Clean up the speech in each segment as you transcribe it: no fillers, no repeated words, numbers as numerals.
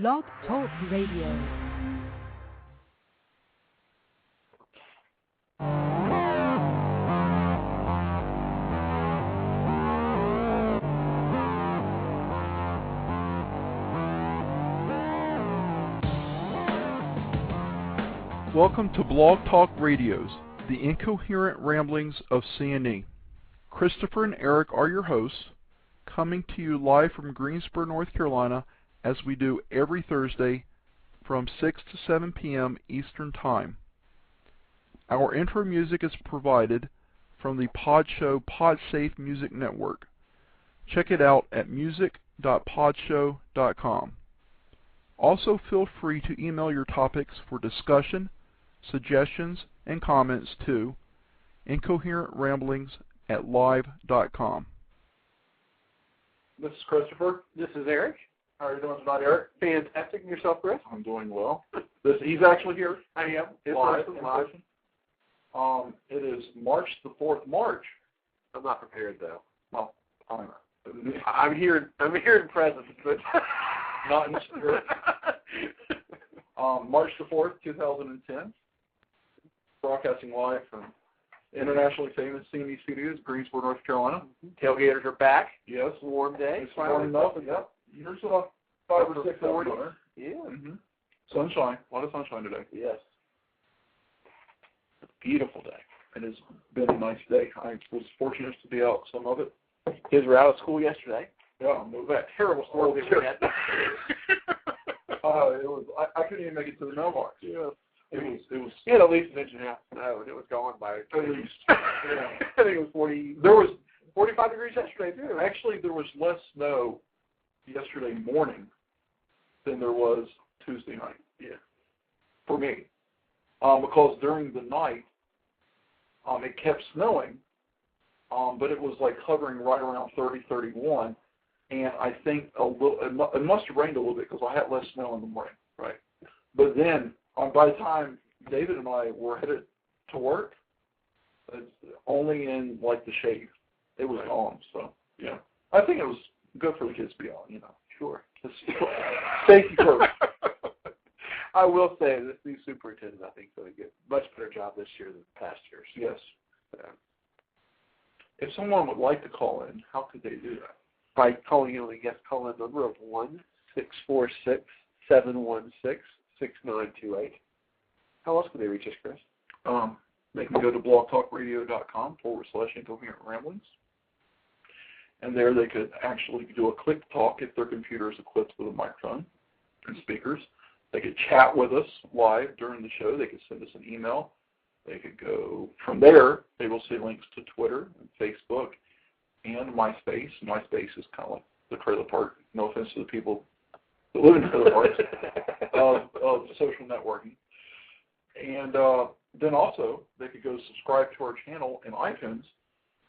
Blog Talk Radio. Welcome to Blog Talk Radio's The Incoherent Ramblings of C&E. Christopher and Eric are your hosts, coming to you live from Greensboro, North Carolina, as we do every Thursday from 6 to 7 p.m. Eastern Time. Our intro music is provided from the Podshow PodSafe Music Network. Check it out at music.podshow.com. Also, feel free to email your topics for discussion, suggestions, and comments to incoherentramblings@live.com. This is Christopher. This is Eric. How are you doing tonight, Eric? Fantastic. And yourself, Chris? I'm doing well. He's actually here. I am. In Live. person. It is March the 4th, March. I'm not prepared, though. Well, I'm here in presence, but not in spirit. March the 4th, 2010. Broadcasting live from internationally famous C&E Studios, Greensboro, North Carolina. Tailgaters are back. Yes. Warm day. It's warm enough. Yep. Here's 5 or 6 40. hours. Yeah. Mm-hmm. Sunshine. A lot of sunshine today. Yes. It's a beautiful day. It has been a nice day. I was fortunate to be out some of it. Kids were out of school yesterday. Yeah, that Terrible school they were at. It was. I couldn't even make it to the mailbox. Yeah. It was. You had at least an inch and a half of snow, and it was gone by At least. Yeah. I think it was 40. There was 45 degrees yesterday too. actually there was less snow yesterday morning than there was Tuesday night. Yeah. For me, because during the night, it kept snowing, but it was like hovering right around 30, 31, and I think it must have rained a little bit because I had less snow in the morning. Right. But then, by the time David and I were headed to work, it's only in like the shade. It was on, so yeah. I think it was good for the kids to be on, Sure. Safety first. I will say this new superintendent, I think, did a much better job this year than past years. Yes. If someone would like to call in, how could they do that? By calling in on the guest call-in number of 1-646-716-6928. How else could they reach us, Chris? They can go to blogtalkradio.com/incoherent ramblings. And there they could actually do a click talk if their computer is equipped with a microphone and speakers. They could chat with us live during the show. They could send us an email. They could go from there. They will see links to Twitter and Facebook and MySpace. MySpace is kind of like the trailer park. No offense to the people that live in trailer parks of social networking. And then also they could go subscribe to our channel in iTunes.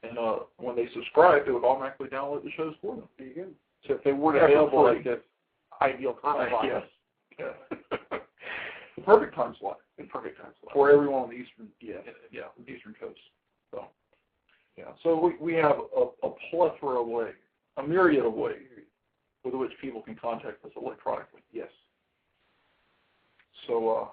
And when they subscribe, it would automatically download the shows for them. There you go. So if they weren't available at the ideal time slot. Yes. Yeah. The perfect time slot. For everyone on the Eastern Eastern Coast. So, yeah. So we have a plethora of ways, a myriad of ways with which people can contact us electronically. Yes. So,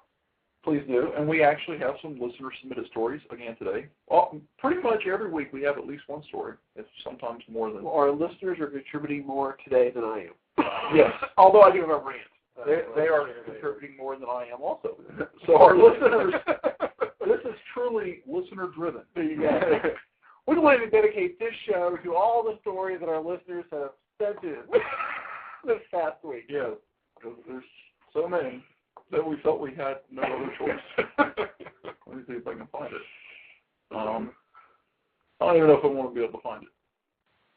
please do. And we actually have some listener-submitted stories again today. Well, pretty much every week we have at least one story. It's sometimes more than... Well, our listeners are contributing more today than I am. Yes. Although I do have a rant. They are contributing more than I am also. So our listeners, this is truly listener-driven. We'd like to dedicate this show to all the stories that our listeners have sent in this past week. Yeah. There's so many that we felt we had no other choice. Let me see if I can find it. I don't even know if I want to be able to find it.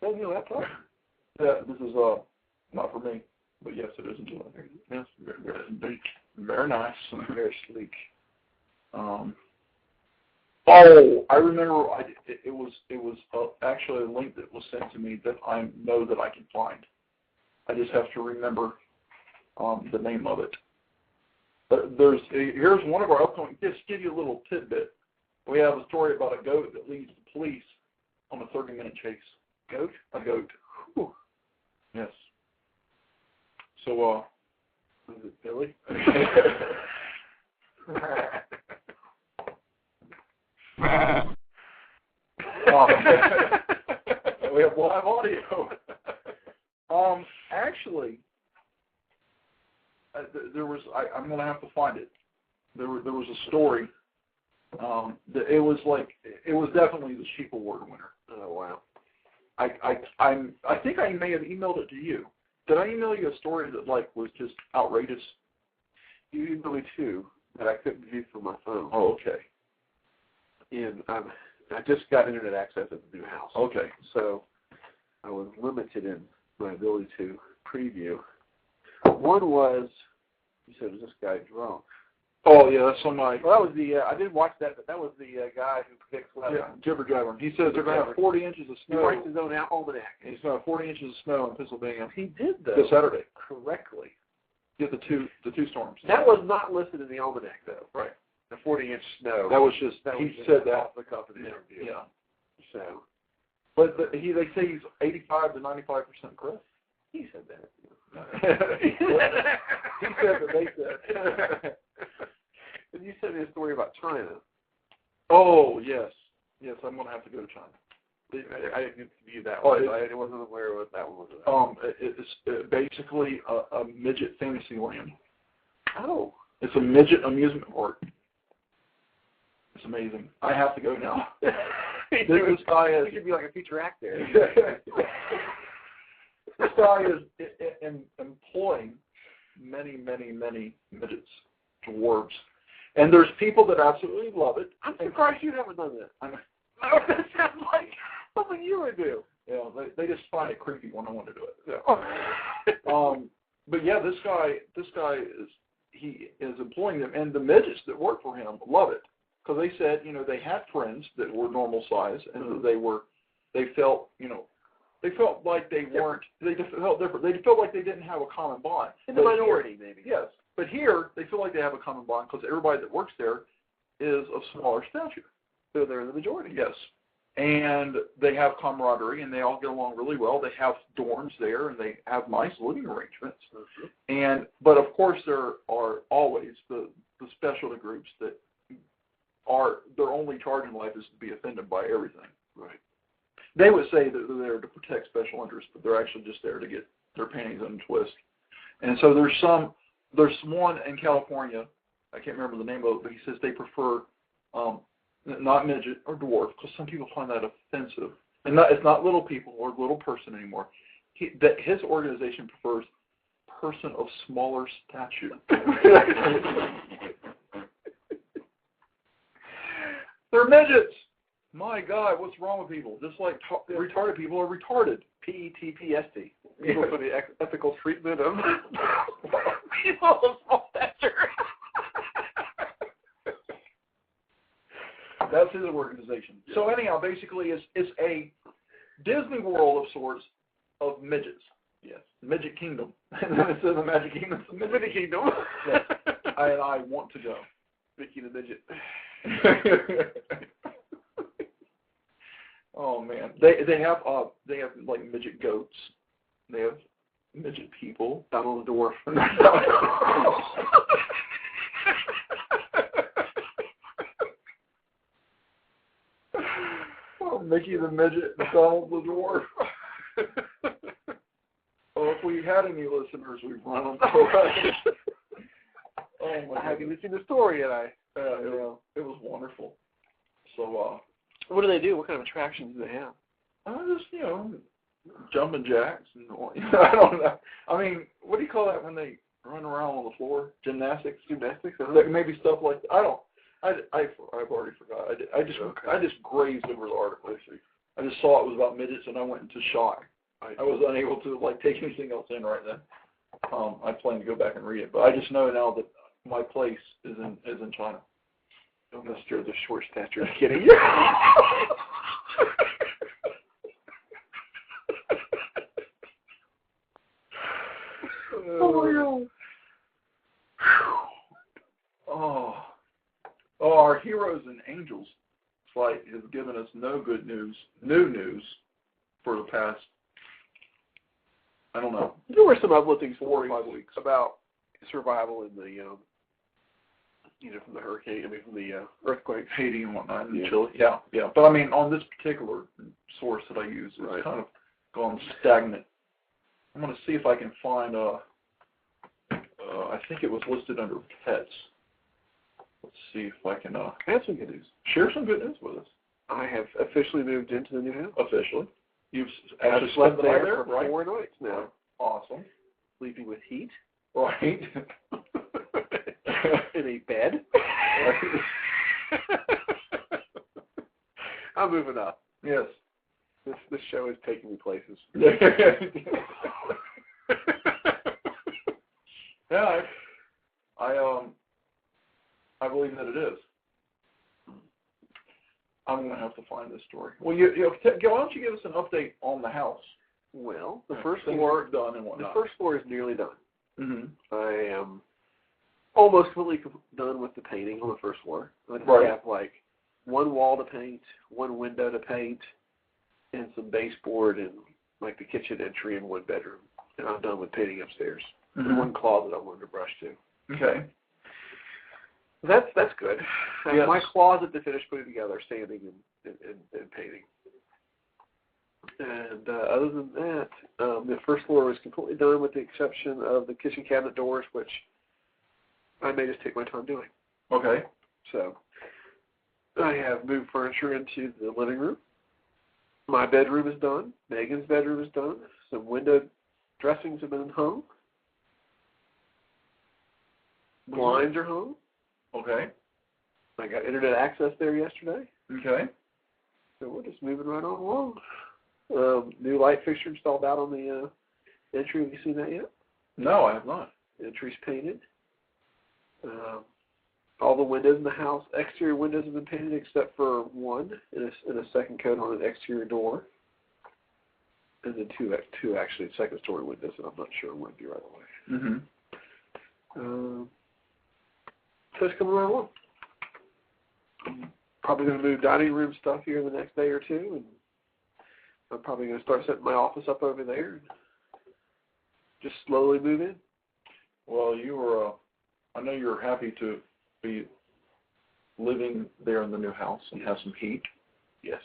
Send your laptop? Yeah, this is not for me, but yes, it is. Yes, very nice, very sleek. I remember. It was actually a link that was sent to me that I know that I can find. I just have to remember the name of it. Here's one of our upcoming. Just give you a little tidbit. We have a story about a goat that leads the police on a 30-minute chase. Goat? A goat. Whew. Yes. So it Billy? We have live audio. Actually, there was. I'm going to have to find it. There was a story. That it was definitely the Sheep Award winner. Oh wow. I think I may have emailed it to you. Did I email you a story that was just outrageous? You emailed me two that I couldn't view from my phone. Oh, okay. And I just got internet access at the new house. Okay. So I was limited in my ability to preview. One was, you said, was this guy drunk? Oh yeah, that's on my. Well, that was the. I did watch that, but that was the guy who predicts weather. Yeah, Jibber Jabber. He says they're going to have 40 inches of He snow. writes his own almanac. He's going to have 40 inches of snow in Pennsylvania. He did though. This Saturday. Correctly. Get the two storms. That was not listed in the almanac though. Right. The 40-inch snow. That was just. He said that off the cuff of the interview. Yeah. So. But they say he's 85 to 95% correct. He said that. He said that they said. And you sent me a story about China. Oh yes, I'm going to have to go to China. I didn't view that Oh, one. I wasn't aware of what that one was about. It's basically a midget fantasy land. Oh. It's a midget amusement park. It's amazing. I have to go now. This guy is. You could be like a feature act there. This guy is employing many midgets, dwarves. And there's people that absolutely love it. I'm surprised you haven't done that. I know. That sounds like something you would do. Yeah, they just find it creepy when I want to do it. Yeah. But yeah, this guy is employing them, and the midgets that work for him love it because they said they had friends that were normal size, and they felt like they weren't. They just felt different. They felt like they didn't have a common bond. In the minority, maybe. Yes. But here, they feel like they have a common bond because everybody that works there is of smaller stature. So they're in the majority. Yes. And they have camaraderie, and they all get along really well. They have dorms there, and they have nice living arrangements. Mm-hmm. But, of course, there are always the specialty groups that are their only charge in life is to be offended by everything. Right. They would say that they're there to protect special interests, but they're actually just there to get their panties untwist. And so there's one in California, I can't remember the name of it, but he says they prefer not midget or dwarf, because some people find that offensive. And it's not little people or little person anymore. His organization prefers person of smaller stature. They're midgets. My God, what's wrong with people? Just like retarded people are retarded. PETPSD. People for the ethical treatment of people of small stature. That's his organization. Yeah. So anyhow, basically, it's a Disney World of sorts of midgets. Yes, Midget Kingdom. Instead of the Magic Kingdom, it's the Midget Kingdom. Yes. I want to go. Mickey the Midget. Oh man, they have like midget goats. They have midget people. Donald the Dwarf. Oh, Mickey the Midget, Donald the Dwarf. Oh, if we had any listeners, we'd run them. Oh my! I haven't even seen the story yet. It was wonderful. So, what do they do? What kind of attractions do they have? Just jumping jacks and I don't know. I mean, what do you call that when they run around on the floor? Gymnastics. Maybe stuff like that. I've already forgot. I just grazed over the article. I just saw it was about midgets and I went into shock. I was unable to take anything else in right then. I plan to go back and read it, but I just know now that my place is in China. Mr. the short stature. Kidding. Oh, our heroes and angels flight has given us new news for the past, I don't know. There were some uplifting 4 or stories 5 weeks about survival in the, from the hurricane, from the earthquake. Haiti and whatnot, and Yeah. Chile. Yeah, yeah. But I mean, on this particular source that I use, it's kind of gone stagnant. I'm going to see if I can find, I think it was listed under pets. Let's see if I can I have some good news. Share some good news with us. I have officially moved into the new house. Officially. You've I've actually slept spent the night there there, for right? 4 nights now. Awesome. Sleeping with heat. Right. In a bed. I'm moving up. Yes. This show is taking me places. Yeah, I believe that it is. I'm going to have to find this story. Well, why don't you give us an update on the house? Well, the first floor done and whatnot. The first floor is nearly done. Mm-hmm. I am almost fully done with the painting on the first floor. I have like one wall to paint, one window to paint, and some baseboard and like the kitchen entry and one bedroom. And I'm done with painting upstairs. Mm-hmm. And one closet I wanted to brush too. Okay. That's good. Yes. My closet to finish putting together, sanding and painting. And other than that, the first floor was completely done with the exception of the kitchen cabinet doors, which I may just take my time doing. Okay. So I have moved furniture into the living room. My bedroom is done. Megan's bedroom is done. Some window dressings have been hung. Blinds are hung. Okay. I got internet access there yesterday. Okay. So we're just moving right on along. New light fixture installed out on the entry. Have you seen that yet? No, I have not. The entry's painted. All the windows in the house, exterior windows have been painted except for one and a second coat on an exterior door. And then two actually second story windows that I'm not sure I'm going to do right away. Mm-hmm. So it's coming right along. I'm probably going to move dining room stuff here in the next day or two, and I'm probably going to start setting my office up over there and just slowly move in. Well, I know you're happy to be living there in the new house and have some heat. Yes.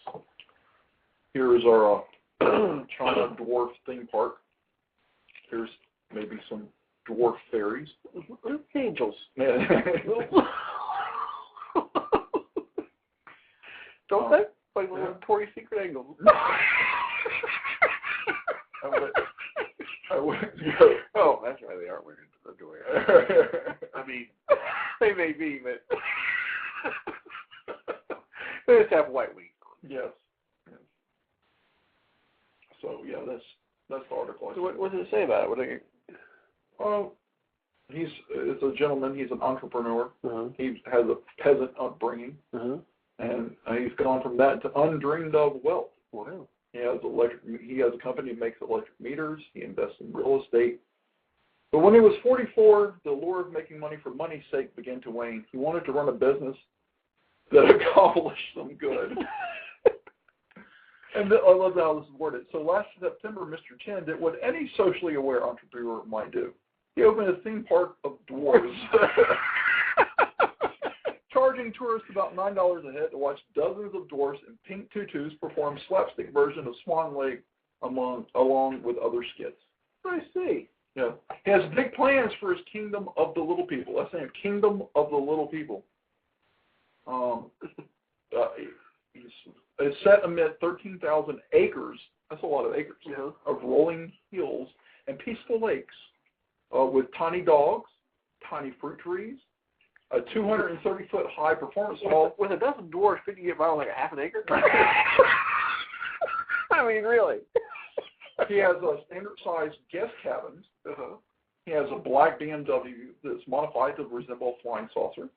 Here is our China dwarf theme park. Here's maybe some dwarf fairies. Angels. Yeah. Don't they? Like little Victoria's Secret angels. I wouldn't go. Oh, that's right. They are wearing underwear. I mean, they may be, but they just have white wings on. Yes. So yeah, that's the article. So what does it say about it? It's a gentleman. He's an entrepreneur. Uh-huh. He has a peasant upbringing, and he's gone from that to undreamed of wealth. Wow. He has a company that makes electric meters. He invests in real estate. But when he was 44, the lure of making money for money's sake began to wane. He wanted to run a business that accomplished some good. And I love how this is worded. So last September, Mr. Chen did what any socially aware entrepreneur might do. He opened a theme park of dwarves, charging tourists about $9 a head to watch dozens of dwarfs in pink tutus perform slapstick version of Swan Lake along with other skits. I see. Yeah. He has big plans for his kingdom of the little people. That's saying kingdom of the little people. It's set amid 13,000 acres. That's a lot of acres. Yeah. Of rolling hills and peaceful lakes with tiny dogs, tiny fruit trees, a 230-foot high performance hall. With a dozen dwarfs, couldn't you get by with like a half an acre? I mean, really. He has a standard-sized guest cabins. Uh-huh. He has a black BMW that's modified to resemble a flying saucer,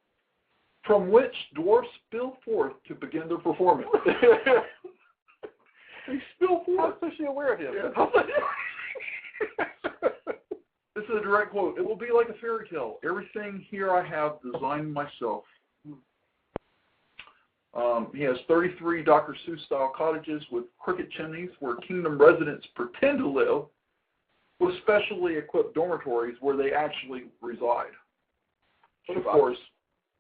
from which dwarfs spill forth to begin their performance. They spill forth. How socially aware of him? Yeah. This is a direct quote. It will be like a fairy tale. Everything here I have designed myself. He has 33 Dr. Seuss-style cottages with cricket chimneys where kingdom residents pretend to live, with specially equipped dormitories where they actually reside. But of course,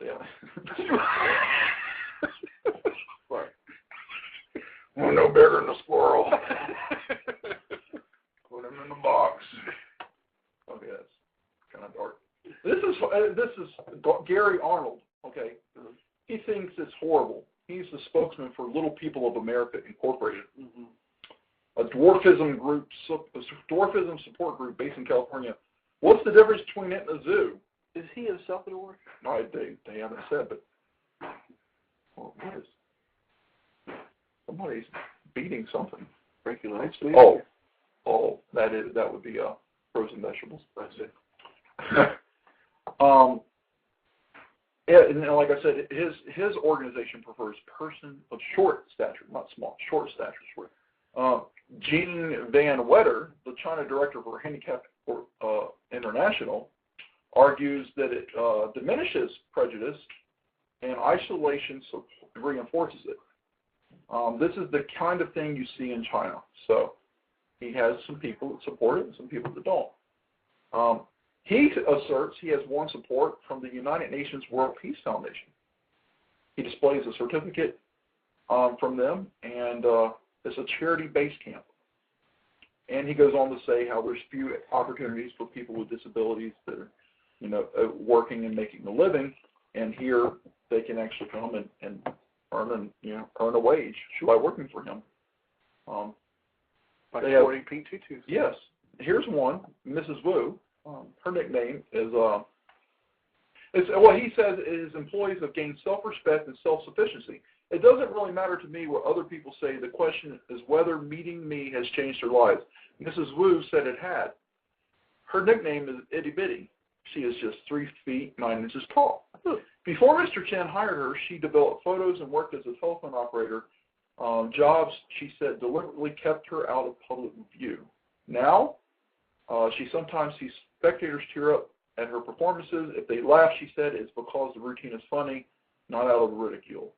yeah. Right. We're no bigger than a squirrel. Put him in the box. Okay, that's kind of dark. This is Gary Arnold. Okay, he thinks it's horrible. He's the spokesman for Little People of America Incorporated, a dwarfism support group based in California. What's the difference between it and a zoo? Is he himself a dwarf? No, they haven't said, but what is? Somebody's beating something. Breaking ice. Oh, that would be frozen vegetables. That's it. Yeah, and like I said, his organization prefers person of short stature, not small, short stature. Jean Van Wetter, the China director for Handicap International, argues that it diminishes prejudice and isolation reinforces it. This is the kind of thing you see in China. So he has some people that support it and some people that don't. He asserts he has won support from the United Nations World Peace Foundation. He displays a certificate from them, and it's a charity-based camp. And he goes on to say how there's few opportunities for people with disabilities that are, working and making a living, and here they can actually come and earn a wage by working for him. By sporting pink tutus. Yes. Here's one, Mrs. Wu. Her nickname is, he says his employees have gained self-respect and self-sufficiency. It doesn't really matter to me what other people say. The question is whether meeting me has changed their lives. Mrs. Wu said it had. Her nickname is Itty Bitty. She is just 3 feet 9 inches tall. Before Mr. Chen hired her, she developed photos and worked as a telephone operator. Jobs, she said, deliberately kept her out of public view. Now, she sometimes sees spectators tear up at her performances. If they laugh, she said, it's because the routine is funny, not out of ridicule.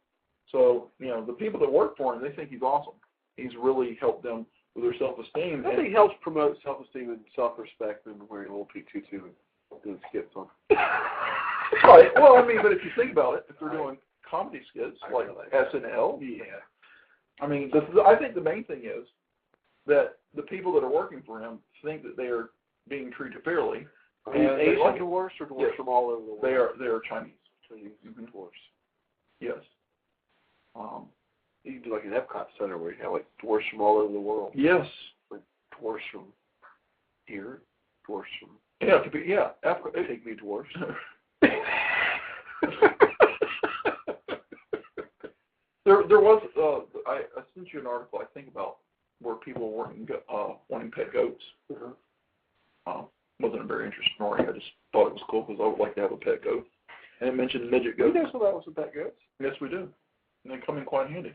So, the people that work for him, they think he's awesome. He's really helped them with their self-esteem. I think he helps promote self-esteem and self-respect than wearing a little pink tutu and doing skits on. Right. Well, but if you think about it, if they're doing comedy skits like SNL, I think the main thing is that the people that are working for him think that they are being treated fairly. Are these Asian dwarfs or dwarfs from all over the world? They are Chinese. Chinese dwarfs. Yes. You can do like an Epcot Center where you have like dwarfs from all over the world. Yes. Like dwarfs from here, dwarfs from... Yeah, it could be, Epcot. Take me dwarfs. There was, I sent you an article, I think, about where people were wanting pet goats. Wasn't a very interesting story. I just thought it was cool because I would like to have a pet goat. And it mentioned midget goats. You know something about some pet goats? Yes, we do. And they come in quite handy.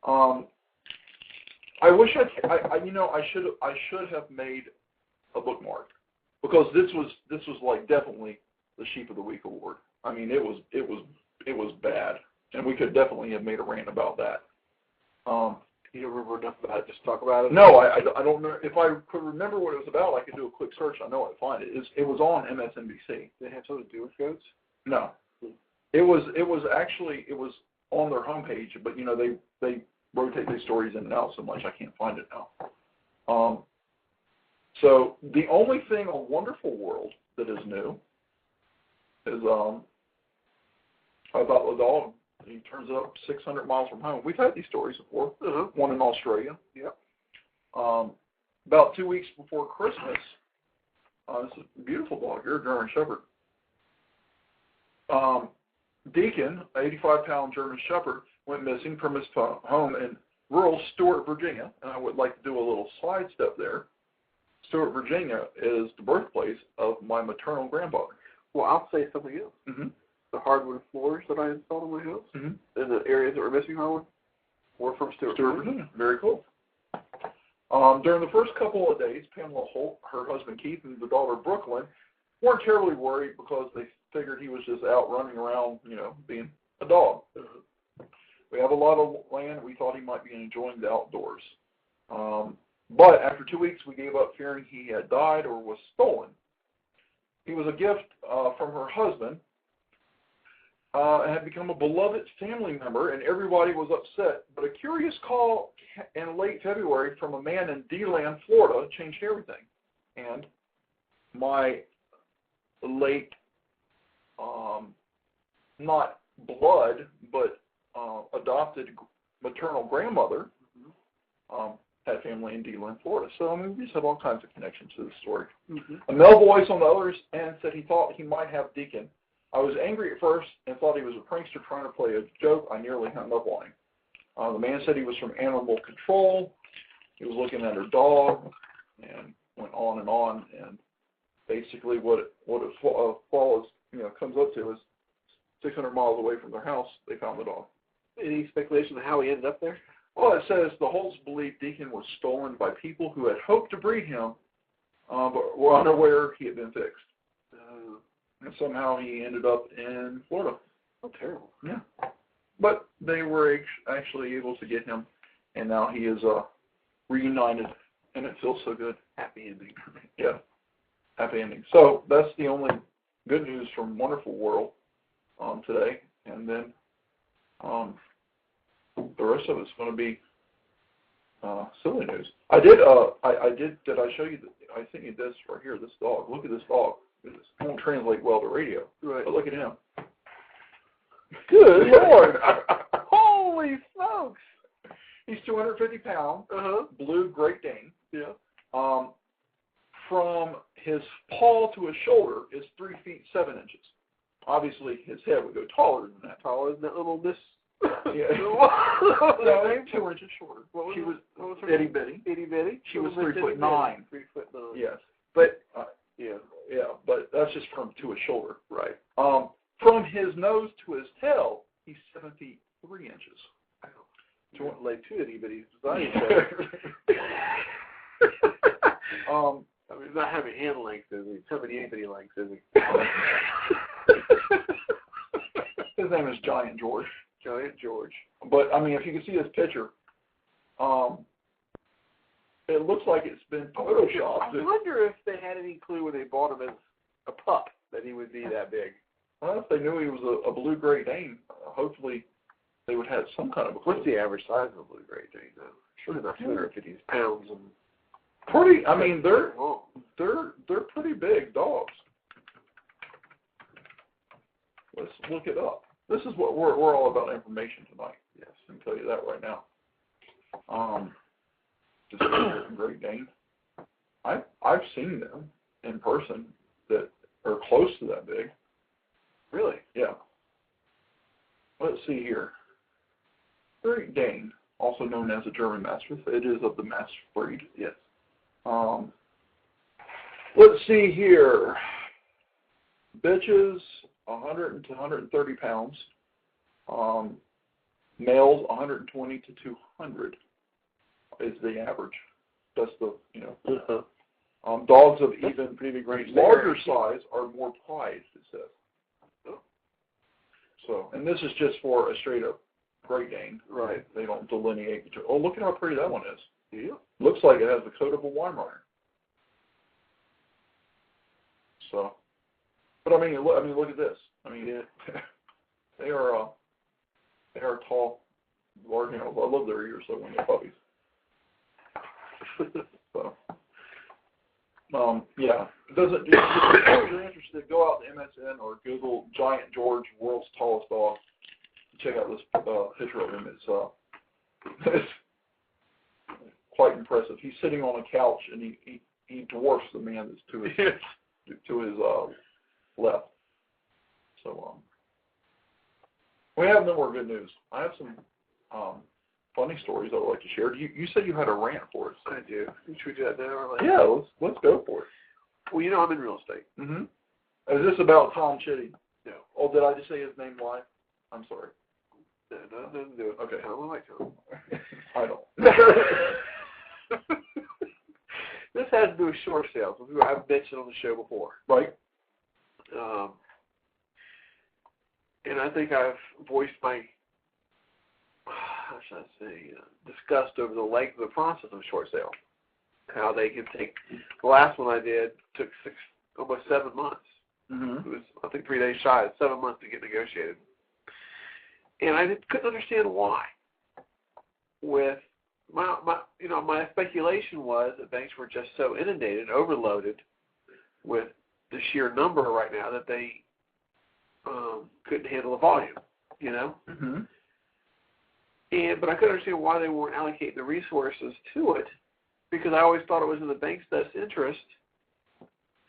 I wish I should have made a bookmark because this was like definitely the Sheep of the Week award. It was bad, and we could definitely have made a rant about that. You don't remember enough about it? Just talk about it? No, I don't know. If I could remember what it was about, I could do a quick search. I know I'd find it. It was on MSNBC. Did it have something to do with goats? No. It was on their homepage, but they rotate these stories in and out so much I can't find it now. So the only thing on Wonderful World that is new is about the dog. He turns up 600 miles from home. We've had these stories before. One in Australia. Yep. About 2 weeks before Christmas, this is a beautiful dog here, German Shepherd. Deacon, an 85-pound German Shepherd, went missing from his home in rural Stewart, Virginia. And I would like to do a little sidestep there. Stewart, Virginia is the birthplace of my maternal grandfather. Well, I'll say something else. Mm-hmm. The hardwood floors that I installed in my house, mm-hmm. and the areas that were missing hardwood, were from Stewart, Virginia. Very cool. During the first couple of days, Pamela Holt, her husband Keith, and the daughter Brooklyn weren't terribly worried because they figured he was just out running around, being a dog. We have a lot of land. We thought he might be enjoying the outdoors. But after 2 weeks, we gave up fearing he had died or was stolen. He was a gift from her husband and had become a beloved family member, and everybody was upset. But a curious call in late February from a man in D-Land, Florida, changed everything. And my late, not blood, but adopted maternal grandmother had family in D-Land, Florida. So, I mean, we just have all kinds of connections to this story. Mm-hmm. A male voice on the other end said he thought he might have Deacon. I was angry at first and thought he was a prankster trying to play a joke. I nearly hung up on him. The man said he was from animal control. He was looking at her dog and went on. And basically what it follows, comes up to is 600 miles away from their house, they found the dog. Any speculation of how he ended up there? Well, it says the Holtz believed Deacon was stolen by people who had hoped to breed him, but were unaware he had been fixed. And somehow he ended up in Florida. Oh, terrible. Yeah. But they were actually able to get him, and now he is reunited, and it feels so good. Happy ending. Yeah. Happy ending. So that's the only good news from Wonderful World today. And then the rest of it's going to be silly news. Did I show you, I sent you this right here, this dog. Look at this dog. It won't translate well to radio. Right. But look at him. Good Lord. Holy smokes. He's 250 pounds, blue Great Dane. Yeah. From his paw to his shoulder is 3 feet 7 inches. Obviously, his head would go taller than that. Taller than that little miss. Yeah. No, 2 inches shorter. What was her itty name? bitty. Itty bitty. She was 3'9". 3'9". Yes. But yeah, but that's just from to his shoulder. Right. From his nose to his tail, he's 7 feet 3 inches. Like 2 itty bitties. I mean, he's not having hand length, is he? How many itty bitty lengths is he? His name is Giant George. Giant George. But I mean, if you can see this picture, it looks like it's been photoshopped. I wonder if they had any clue when they bought him as a pup that he would be that big. Well, if they knew he was a blue Great Dane, hopefully they would have some kind of a clue. What's the average size of a blue Great Dane, though? Surely not 250 pounds. And pretty. I mean, they're pretty big dogs. Let's look it up. This is what we're all about, information tonight. Yes, I can tell you that right now. Just Great Dane. I've seen them in person that are close to that big. Really? Yeah. Let's see here. Great Dane, also known as a German Mastiff. It is of the Mastiff breed. Yes. Let's see here. Bitches, 100 to 130 pounds. Males, 120 to 200 is the average. That's the, dogs of even pretty big range larger size are more prized, it says. So, and this is just for a straight up Great Dane. Right. They don't delineate between. Oh, look at how pretty that one is. Yeah. Looks like it has the coat of a Weimaraner. So, but I mean, look at this. I mean, they are tall, large animals. I love their ears, so when they're puppies. So, yeah. Doesn't. If you're interested, go out to MSN or Google Giant George, world's tallest dog. Check out this picture of him. It's quite impressive. He's sitting on a couch and he dwarfs the man that's to his left. So we have no more good news. I have some funny stories I would like to share. You said you had a rant for us. I do. Should we do that now or later? Yeah, let's go for it. Well, I'm in real estate. Mm-hmm. Is this about Tom Chitty? No. Oh, did I just say his name live? I'm sorry. No, doesn't do it. Okay. I like Tom. I don't. This has to do with short sales, which I've mentioned on the show before. Right. And I think I've voiced my, how should I say, disgust over the length of the process of a short sale. how they can take. The last one I did took almost 7 months. Mm-hmm. It was, I think, 3 days shy of 7 months to get negotiated. And I couldn't understand why. With my speculation was that banks were just so inundated, overloaded with the sheer number right now that they couldn't handle the volume, Mm-hmm. But I couldn't understand why they weren't allocating the resources to it, because I always thought it was in the bank's best interest,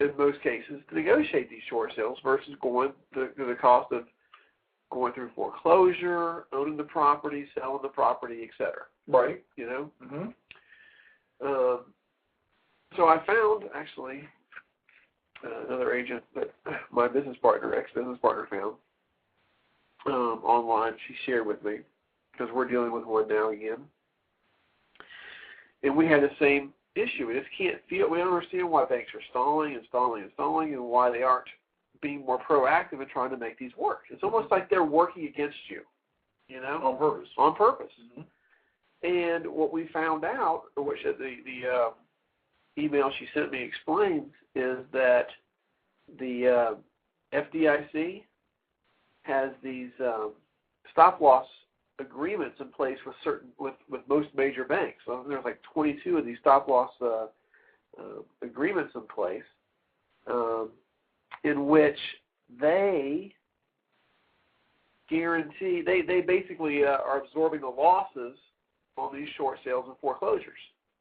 in most cases, to negotiate these short sales versus going to the cost of going through foreclosure, owning the property, selling the property, etc. Right. Mm-hmm. So I found, actually, another agent that my ex-business partner found online. She shared with me, because we're dealing with one now again. And we had the same issue. We just can't feel, we don't understand why banks are stalling, and why they aren't being more proactive in trying to make these work. It's almost like they're working against you, On purpose. On purpose. Mm-hmm. And what we found out, which the email she sent me explains, is that the FDIC has these stop-loss agreements in place with most major banks. So there's like 22 of these stop-loss agreements in place, in which they guarantee, they basically are absorbing the losses on these short sales and foreclosures.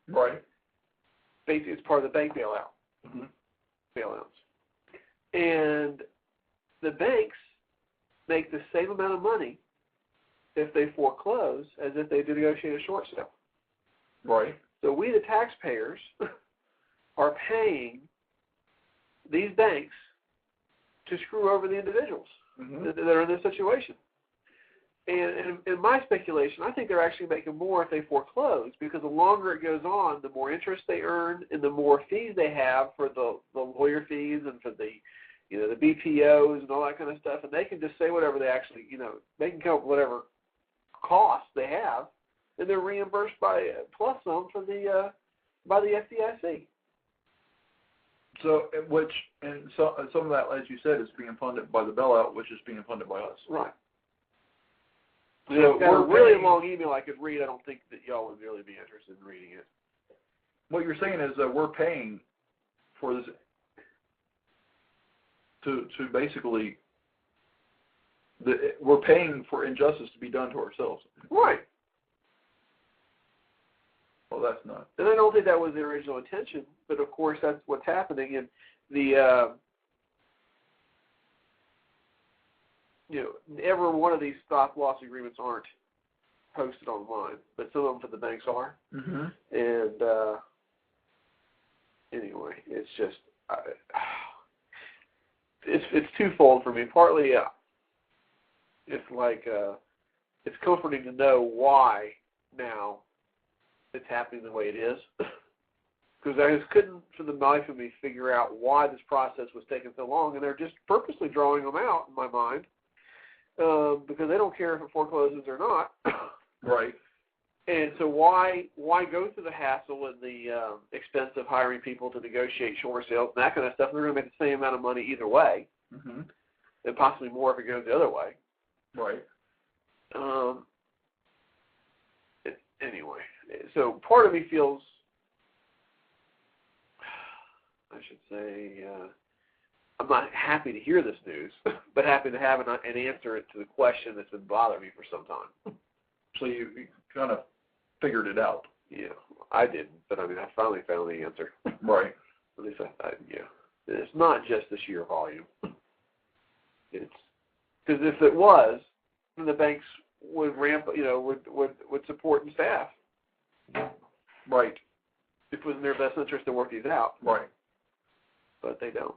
Right. Basically, it's part of the bank bailout. Mm-hmm. Bailouts. And the banks make the same amount of money if they foreclose as if they do negotiate a short sale. Right. So we, the taxpayers, are paying these banks to screw over the individuals Mm-hmm. that are in this situation. And in my speculation, I think they're actually making more if they foreclose, because the longer it goes on, the more interest they earn and the more fees they have for the lawyer fees and for the the BPOs and all that kind of stuff. And they can just say whatever they actually, they can come up with whatever costs they have, and they're reimbursed by plus some for by the FDIC. So, some of that, as you said, is being funded by the bailout, which is being funded by us. Right. So I've got a really long email I could read. I don't think that y'all would really be interested in reading it. What you're saying is that we're paying for this to basically we're paying for injustice to be done to ourselves. Right. Well, that's not. And I don't think that was the original intention, but of course that's what's happening. And the every one of these stop-loss agreements aren't posted online, but some of them for the banks are. Mm-hmm. And anyway, it's just it's twofold for me. Partly, it's like it's comforting to know why now it's happening the way it is, because I just couldn't, for the life of me, figure out why this process was taking so long, and they're just purposely drawing them out in my mind. Because they don't care if it forecloses or not. Right. And so why go through the hassle and the expense of hiring people to negotiate short sales and that kind of stuff? They're going to make the same amount of money either way, mm-hmm. and possibly more if it goes the other way. Right. Anyway, so part of me feels, I should say, I'm not happy to hear this news, but happy to have an answer to the question that's been bothering me for some time. So you kind of figured it out. Yeah, I didn't, but I finally found the answer. Right. At least yeah. It's not just the sheer volume. It's because if it was, then the banks would would support and staff. Right. If it was in their best interest to work these out. Right. But they don't.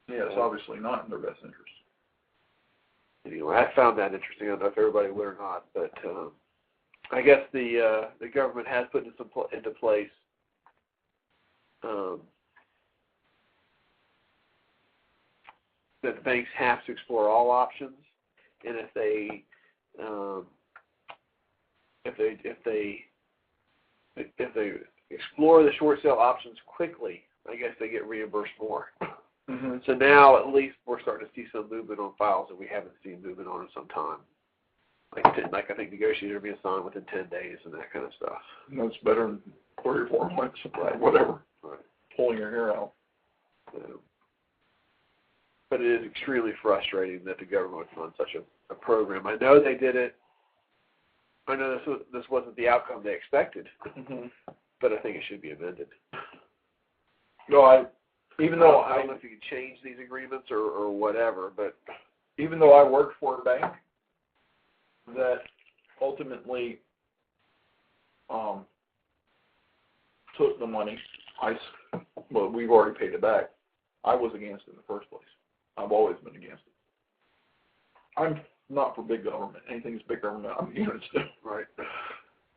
Yeah, it's obviously not in their best interest. Anyway, I found that interesting. I don't know if everybody would or not, but I guess the government has put into place that banks have to explore all options, and if they explore the short sale options quickly, I guess they get reimbursed more. Mm-hmm. So now at least we're starting to see some movement on files that we haven't seen movement on in some time. Like I think negotiators are being signed within 10 days and that kind of stuff. That's better than 3 or 4 months, whatever, Right. pulling your hair out. So, but it is extremely frustrating that the government would fund such a program. I know they did it. I know this wasn't the outcome they expected, Mm-hmm. but I think it should be amended. No, I don't know if you can change these agreements or whatever, but even though I worked for a bank that ultimately took the money, well, we've already paid it back. I was against it in the first place. I've always been against it. I'm not for big government. Anything that's big government, I'm against it. right.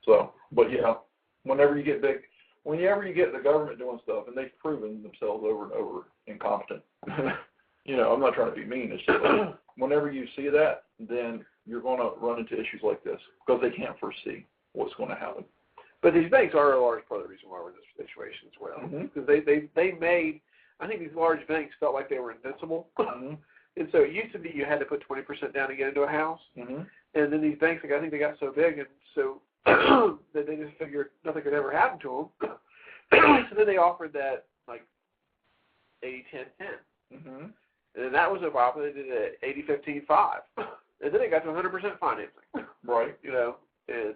So, but yeah, whenever you get the government doing stuff, and they've proven themselves over and over incompetent. I'm not trying to be mean. It's just like, whenever you see that, then you're going to run into issues like this because they can't foresee what's going to happen. But these banks are a large part of the reason why we're in this situation as well. Because they made, I think these large banks felt like they were invincible. Mm-hmm. And so it used to be you had to put 20% down to get into a house. Mm-hmm. And then these banks, I think they got so big and so that they just figured nothing could ever happen to them. So then they offered that, like, 80-10-10. Mm-hmm. And then that was a while, they did it at 80-15-5. And then it got to 100% financing. Right. And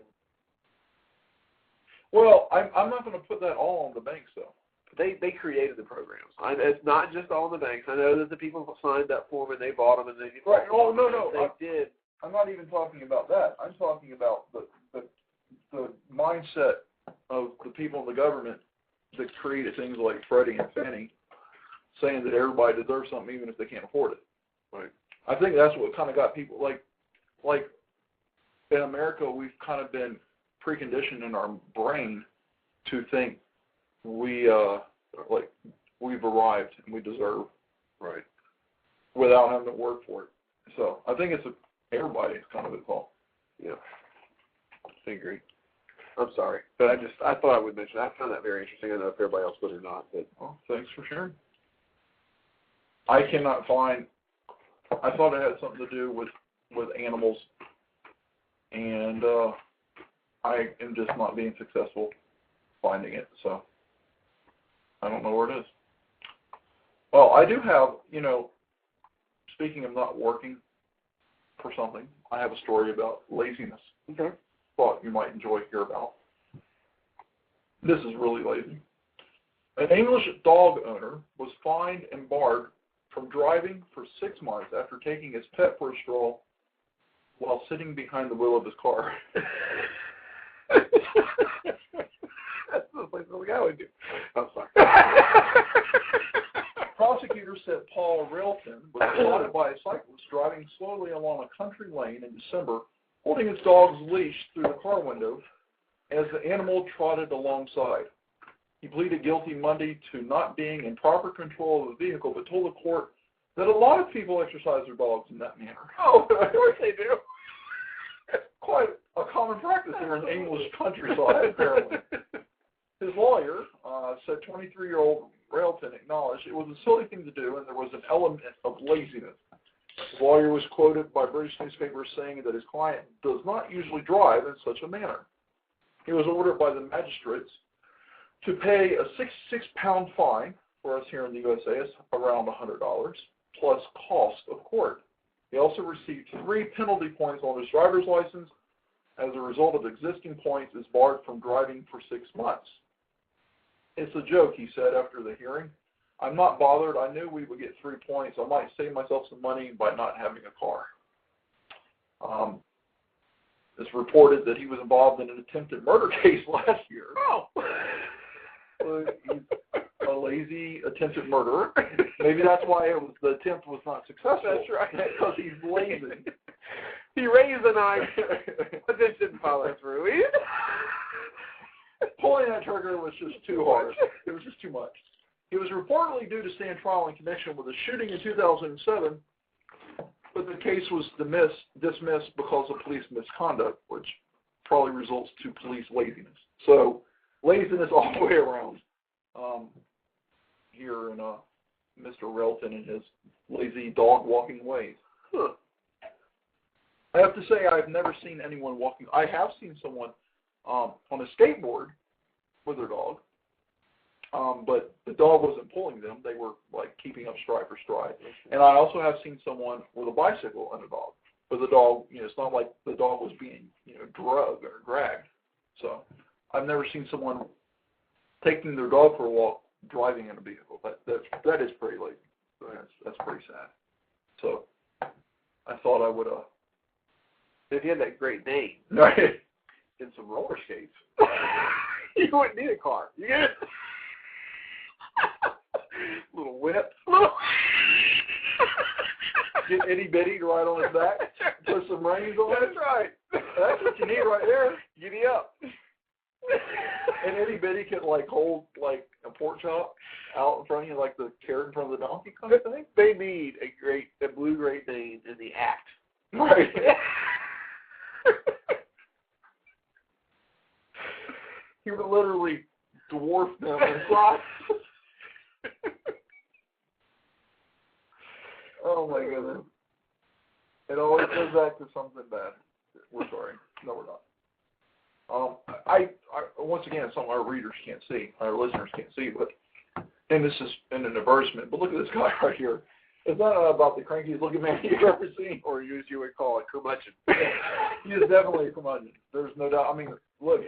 well, I'm not going to put that all on the banks, though. They created the programs. It's not just all the banks. I know that the people signed up for them and they bought them and they right. Oh no, they did. I'm not even talking about that. I'm talking about the mindset of the people in the government that created things like Freddie and Fannie, saying that everybody deserves something even if they can't afford it. Right. I think that's what kind of got people like in America, we've kind of been preconditioned in our brain to think we've arrived and we deserve, right, without having to work for it. So I think everybody's kind of at fault. Yeah, I agree. I'm sorry, but I thought I would mention. I found that very interesting. I don't know if everybody else would or not, but thanks for sharing. I cannot find. I thought it had something to do with animals, and I am just not being successful finding it. So I don't know where it is. Well, I do have, speaking of not working for something, I have a story about laziness. Okay. Thought you might enjoy hear about. This is really lazy. An English dog owner was fined and barred from driving for 6 months after taking his pet for a stroll while sitting behind the wheel of his car. That's the place I would do. I'm sorry. Prosecutors said Paul Railton was spotted by a cyclist driving slowly along a country lane in December, holding his dog's leash through the car window as the animal trotted alongside. He pleaded guilty Monday to not being in proper control of the vehicle, but told the court that a lot of people exercise their dogs in that manner. Oh, of course they do. It's quite a common practice here in the English countryside, apparently. His lawyer said 23-year-old Railton acknowledged it was a silly thing to do and there was an element of laziness. The lawyer was quoted by British newspapers saying that his client does not usually drive in such a manner. He was ordered by the magistrates to pay a £66 fine, for us here in the USA is around $100, plus cost of court. He also received 3 penalty points on his driver's license. As a result of existing points, is barred from driving for 6 months. It's a joke, he said after the hearing. I'm not bothered. I knew we would get 3 points. I might save myself some money by not having a car. It's reported that he was involved in an attempted murder case last year. Oh! He's a lazy attempted murderer. Maybe that's why the attempt was not successful. That's right. Because he's lazy. He raised an eye, but this didn't follow through. Pulling that trigger was just too hard. It was just too much. He was reportedly due to stand trial in connection with a shooting in 2007, but the case was dismissed because of police misconduct, which probably results to police laziness. So laziness all the way around. Here in Mr. Relton and his lazy dog walking ways. Huh. I have to say I've never seen anyone walking. I have seen someone on a skateboard with their dog, but the dog wasn't pulling them. They were like keeping up stride for stride. And I also have seen someone with a bicycle and a dog. But the dog, it's not like the dog was being, drugged or dragged. So I've never seen someone taking their dog for a walk driving in a vehicle. That is pretty lazy. That's pretty sad. So I thought I would if you had that Great Dane right. and some roller skates, you wouldn't need a car. You get it? Little whip. Get itty bitty to ride on his back. Put some reins on it. That's right. That's what you need right there. Giddy up. And itty bitty could hold a pork chop out in front of you, like the carrot in front of the donkey kind of thing. They need a blue Great Dane in the act. Right. He would literally dwarf them in size. Oh my goodness. It always goes back to something bad. We're sorry. No, we're not. I once again, something our readers can't see, our listeners can't see, but, and this is in an advertisement, but look at this guy right here. It's not about the crankiest looking man you've ever seen. Or as you would call it, curmudgeon. He is definitely a curmudgeon. There's no doubt. I mean, look,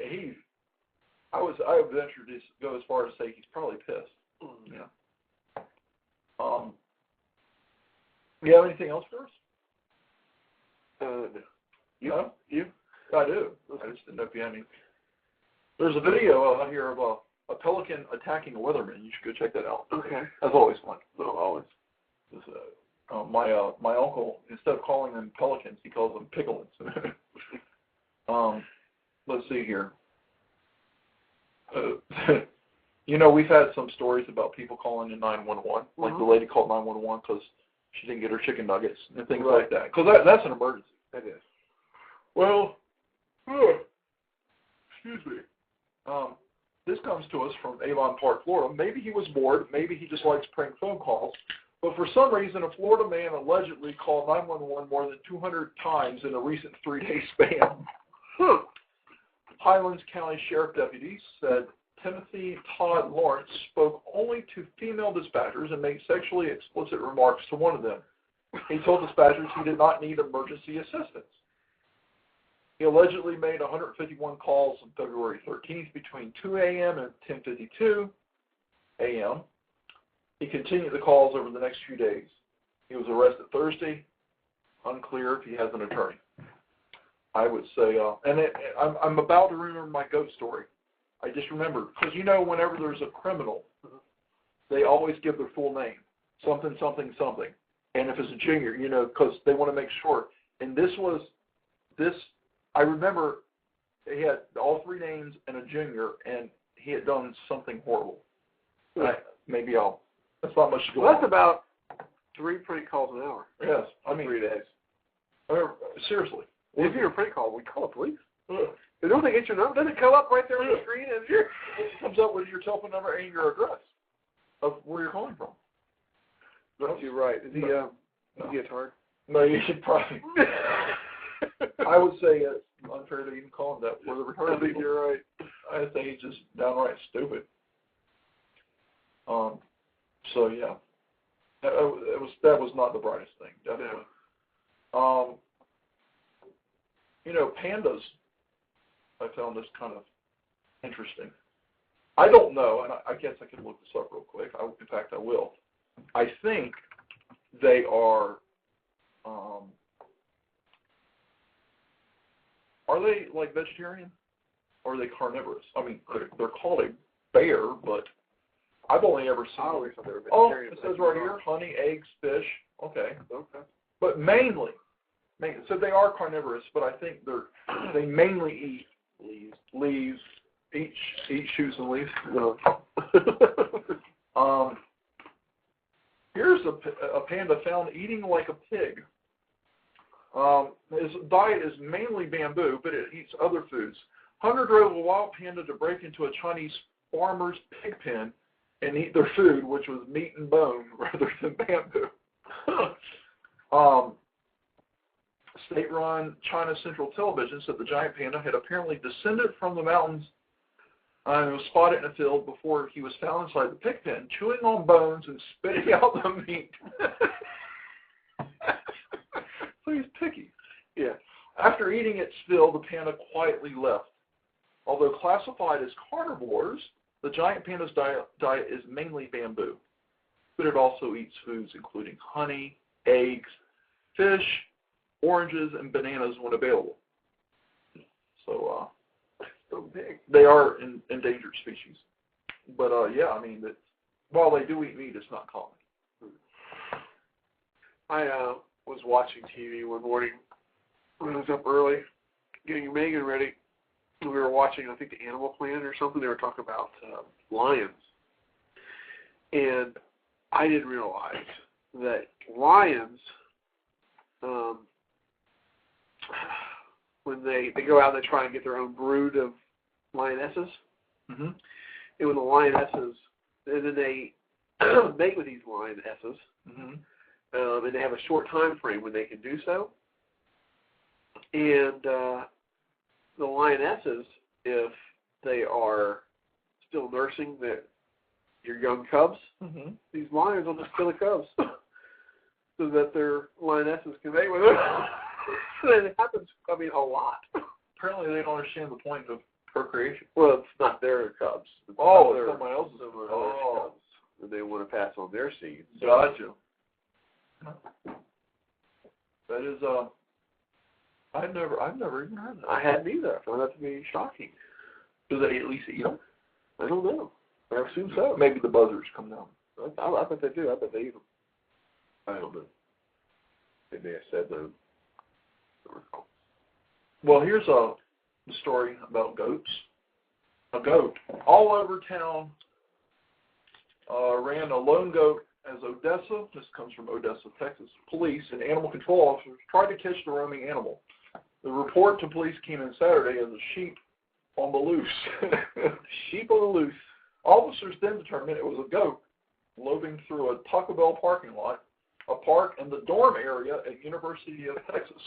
I would venture to go as far as to say he's probably pissed. Yeah. You have anything else for us? No. You? You? I do. I just didn't know if you had any. There's a video out here of a pelican attacking a weatherman. You should go check that out. Okay. That's always fun. No, always. My uncle, instead of calling them pelicans, he calls them picklins. Let's see here. We've had some stories about people calling in 911, like the lady called 911 because she didn't get her chicken nuggets and things like that. Because that's an emergency. That is. Well, excuse me. This comes to us from Avon Park, Florida. Maybe he was bored. Maybe he just likes prank phone calls. But for some reason, a Florida man allegedly called 911 more than 200 times in a recent 3-day span. Highlands County Sheriff deputies said Timothy Todd Lawrence spoke only to female dispatchers and made sexually explicit remarks to one of them. He told dispatchers he did not need emergency assistance. He allegedly made 151 calls on February 13th between 2 a.m. and 10:52 a.m. He continued the calls over the next few days. He was arrested Thursday. Unclear if he has an attorney. I would say, I'm about to remember my goat story. I just remembered, because whenever there's a criminal, they always give their full name, something, something, something. And if it's a junior, because they want to make sure. And I remember he had all 3 names and a junior, and he had done something horrible. That's not much to go on. That's about 3 prank calls an hour. Yes. 3 days. Seriously. If you're a prank call, we call the police. They don't think it's your number. Doesn't it come up right there on the screen? It comes up with your telephone number and your address of where you're calling from. That's you right. Is he a tard? No, you should probably. I would say it's unfair to even call him that for the retarded. I think you're right. I think he's just downright stupid. So yeah, that was not the brightest thing, definitely. Pandas. I found this kind of interesting. I don't know, and I guess I can look this up real quick. In fact, I will. I think they are. Are they like vegetarian, or are they carnivorous? I mean, they're called a bear, but I've only ever seen. I always thought they were vegetarian. It says right here: honey, eggs, fish. Okay. But mainly, so they are carnivorous, but I think they mainly eat leaves, eat shoots and leaves. No. Here's a panda found eating like a pig. His diet is mainly bamboo, but it eats other foods. Hunger drove a wild panda to break into a Chinese farmer's pig pen and eat their food, which was meat and bone rather than bamboo. State-run China Central Television said the giant panda had apparently descended from the mountains and was spotted in a field before he was found inside the pig pen, chewing on bones and spitting out the meat. So he's picky. Yeah. After eating its fill, the panda quietly left. Although classified as carnivores, the giant panda's diet is mainly bamboo, but it also eats foods including honey, eggs, fish, oranges, and bananas when available. So, so big. They are endangered species. But, yeah, I mean, while they do eat meat, it's not common. I was watching TV one morning when I was up early, getting Megan ready. We were watching, I think, the Animal Planet or something. They were talking about lions. And I didn't realize that lions, when they go out and they try and get their own brood of lionesses, mm-hmm. and when the lionesses, and then they mate with these lionesses, mm-hmm. And they have a short time frame when they can do so. And the lionesses, if they are still nursing your young cubs, mm-hmm. these lions will just kill the cubs so that their lionesses can mate with them. And it happens, I mean, a lot. Apparently they don't understand the point of procreation. Well, it's not their cubs. It's someone else's cubs. And they want to pass on their seeds. Gotcha. That is, I've never even heard that. I hadn't either. I found that to be shocking. Do they at least eat them? I don't know. I assume so. Maybe the buzzards come down. I bet they do. I bet they eat them. I don't know. They may have said no. Well, here's the story about goats. A goat all over town ran a lone goat as Odessa, this comes from Odessa, Texas, police and animal control officers tried to catch the roaming animal. The report to police came in Saturday as a sheep on the loose. Sheep on the loose. Officers then determined it was a goat loping through a Taco Bell parking lot, a park, and the dorm area at University of Texas.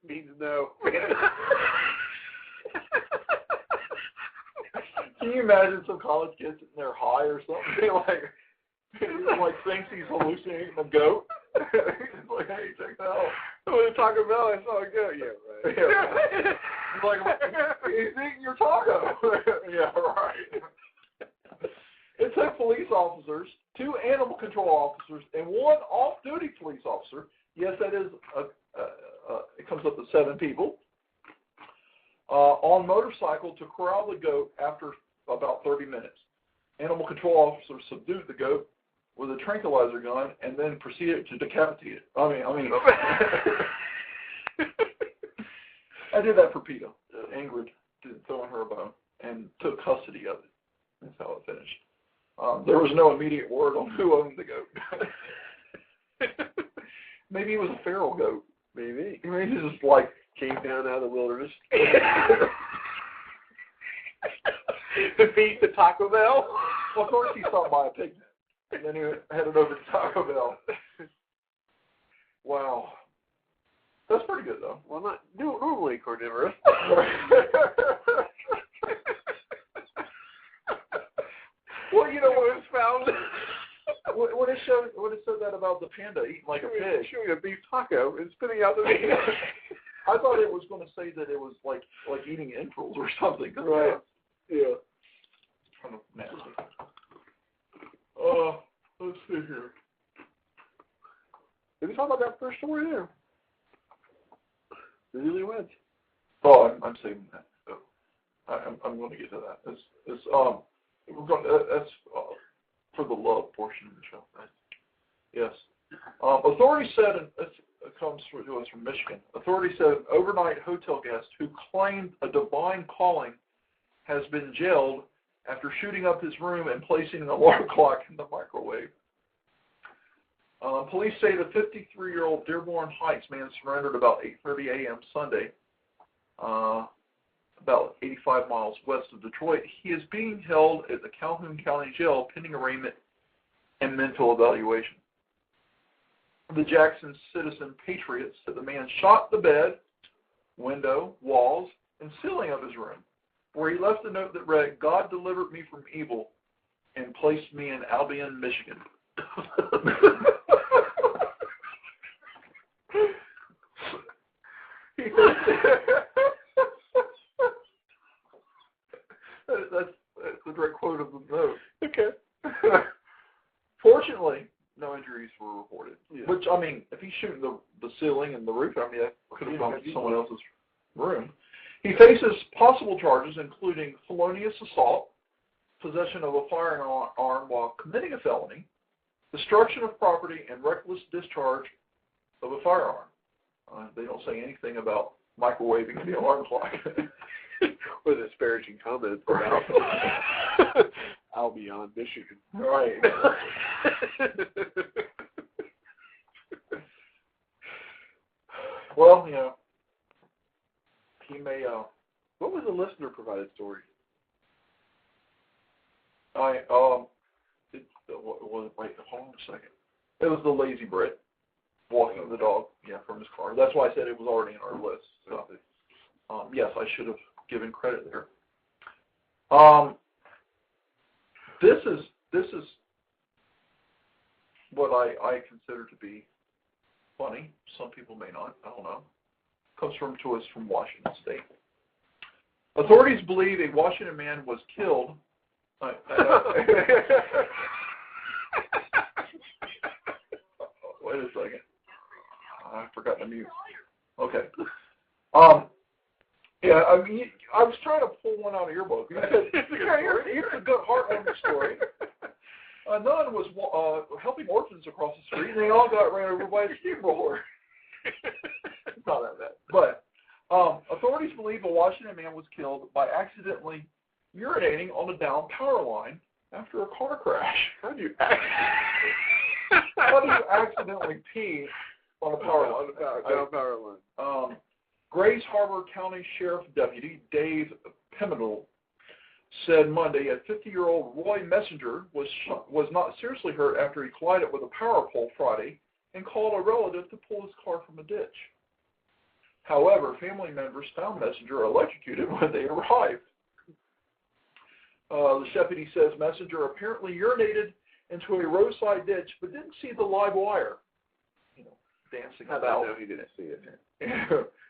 Means no. Can you imagine some college kids sitting there high or something, like thinks he's hallucinating a goat? He's like, hey, check that out. When the Taco Bell, I saw a goat. Yeah, right. Yeah, right. He's like, he's eating your taco. Yeah, right. It took police officers, 2 animal control officers, and 1 off-duty police officer. Yes, that is, it comes up to 7 people. On motorcycle to corral the goat after about 30 minutes. Animal control officers subdued the goat with a tranquilizer gun and then proceeded to decapitate it. I mean, I did that for PETA. Ingrid did throwing her a bone and took custody of it. That's how it finished. There was no immediate word on who owned the goat. Maybe it was a feral goat. Maybe. Maybe it was just like came down out of the wilderness. To feed the Taco Bell? Well, of course he stopped by a picnic. And then he headed over to Taco Bell. Wow. That's pretty good, though. Well, not normally carnivorous. Well, you know what it's found? What it said that about the panda eating like a pig? Chewing a beef taco and spitting out the meat. I thought it was going to say that it was like eating entrails or something. Right. Yeah. Kind of nasty. Let's see here. Did we talk about that first story there? The newlyweds. Oh, I'm saving that. So I'm going to get to that. That's for the love portion of the show. Right? Yes. Authorities said, and it comes to us from Michigan. Authorities said an overnight hotel guest who claimed a divine calling has been jailed after shooting up his room and placing an alarm clock in the microwave. Police say the 53-year-old Dearborn Heights man surrendered about 8:30 a.m. Sunday, about 85 miles west of Detroit. He is being held at the Calhoun County Jail pending arraignment and mental evaluation. The Jackson Citizen Patriot said the man shot the bed, window, walls, and ceiling of his room, where he left a note that read, "God delivered me from evil and placed me in Albion, Michigan." That's a direct quote of the note. Okay. Fortunately, no injuries were reported. Yeah. Which, I mean, if he's shooting the ceiling and the roof, I mean, that could have gone to someone else's room. He faces possible charges, including felonious assault, possession of a firearm while committing a felony, destruction of property, and reckless discharge of a firearm. They don't say anything about microwaving the alarm clock. With disparaging comments about Albion, Michigan. Right. Well, you know, he may. What was the listener provided story? Wait, hold on a second. It was the lazy Brit walking the dog, from his car. That's why I said it was already in our list. So, yes, I should have given credit there. This is what I consider to be funny. Some people may not. I don't know. Comes to us from Washington State. Authorities believe a Washington man was killed. Wait a second. I forgot to mute. Okay. Yeah, I mean, I was trying to pull one out of your book. You said, here's a good heartwarming story. A nun was helping orphans across the street, and they all got ran over by a steamroller. Not that bad. But authorities believe a Washington man was killed by accidentally urinating on a down power line after a car crash. How do you accidentally pee on a power line? Down power line. Grays Harbor County Sheriff Deputy Dave Pimentel said Monday a 50-year-old Roy Messenger was not seriously hurt after he collided with a power pole Friday and called a relative to pull his car from a ditch. However, family members found Messenger electrocuted when they arrived. The deputy says Messenger apparently urinated into a roadside ditch but didn't see the live wire. You know, dancing How about. about I know he didn't see it?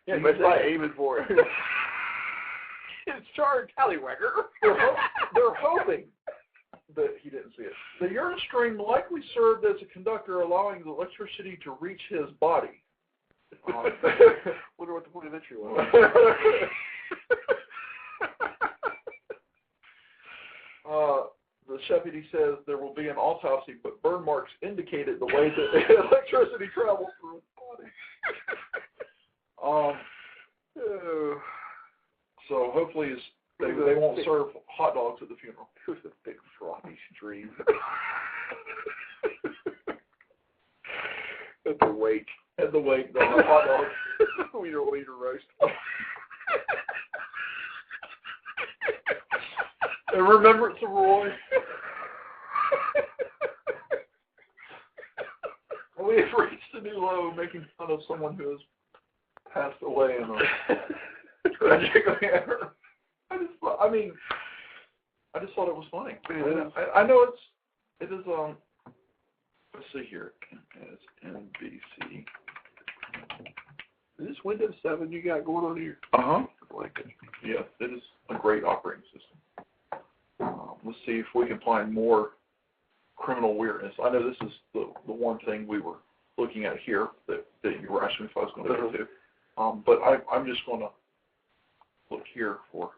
Yeah, he was like aiming for it. It's Charles Tallywhacker. They're hoping that he didn't see it. The urine stream likely served as a conductor, allowing the electricity to reach his body. Wonder what the point of entry was. The deputy says there will be an autopsy, but burn marks indicated the way that the electricity traveled through his body. So hopefully they won't serve hot dogs at the funeral. It was a big frothy stream. At the wake. At the wake, the hot dogs. Wiener roast. In remembrance of Roy. We have reached a new low, making fun of someone who has passed away in a tragic manner. I just thought it was funny. I know it is. Let's see here. It's NBC. Is this Windows 7 you got going on here? Uh-huh. I like it. Yes, it is a great operating system. Let's see if we can find more criminal weirdness. I know this is the one thing we were looking at here that you were asking if I was going to go to. But I'm just going to look here for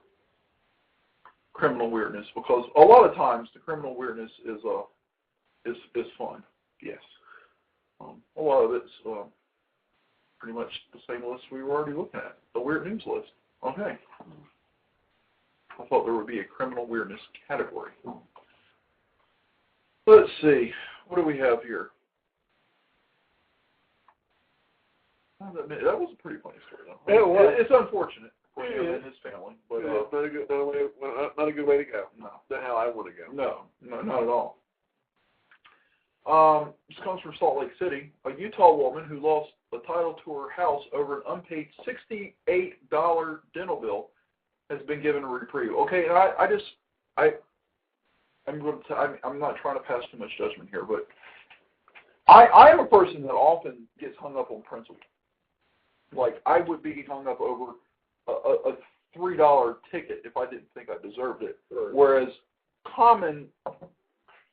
criminal weirdness because a lot of times the criminal weirdness is fun. Yes. A lot of it's pretty much the same list we were already looking at, the weird news list. Okay. I thought there would be a criminal weirdness category. Let's see. What do we have here? That was a pretty funny story, though. It was. It's unfortunate for him and his family, but not a good way to go. No, not how I want to go. No, not at all. This comes from Salt Lake City. A Utah woman who lost the title to her house over an unpaid $68 dental bill has been given a reprieve. Okay, and I'm not trying to pass too much judgment here, but I am a person that often gets hung up on principle. Like, I would be hung up over a $3 ticket if I didn't think I deserved it, whereas common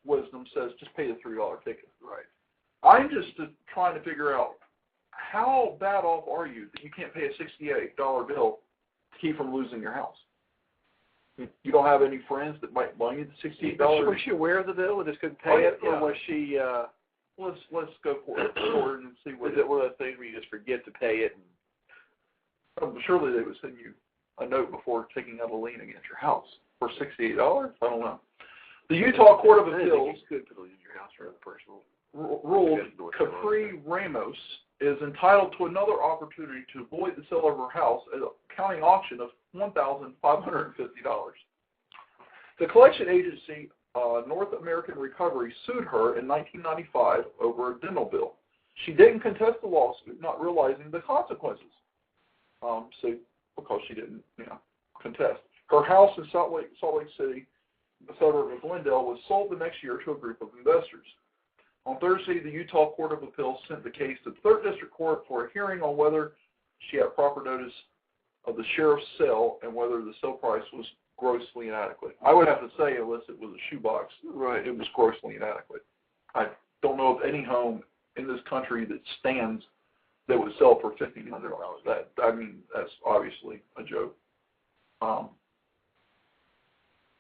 wisdom says just pay the $3 ticket. Right. I'm just trying to figure out how bad off are you that you can't pay a $68 bill to keep from losing your house? You don't have any friends that might loan you the $68? Was she aware of the bill and just couldn't pay it, or was she? Let's go forward and see what. Is it one of those things where you just forget to pay it? Surely they would send you a note before taking out a lien against your house for $68. I don't know. The Utah Court of Appeals ruled Capri Ramos is entitled to another opportunity to avoid the sale of her house at a county auction of $1,550. The collection agency, North American Recovery, sued her in 1995 over a dental bill. She didn't contest the lawsuit, not realizing the consequences. Because she didn't, contest. Her house in Salt Lake City, the suburb of Glendale, was sold the next year to a group of investors. On Thursday, the Utah Court of Appeals sent the case to the 3rd District Court for a hearing on whether she had proper notice of the sheriff's sale and whether the sale price was grossly inadequate. I would have to say, unless it was a shoebox, right, it was grossly inadequate. I don't know of any home in this country that stands that would sell for $1,500. That's obviously a joke.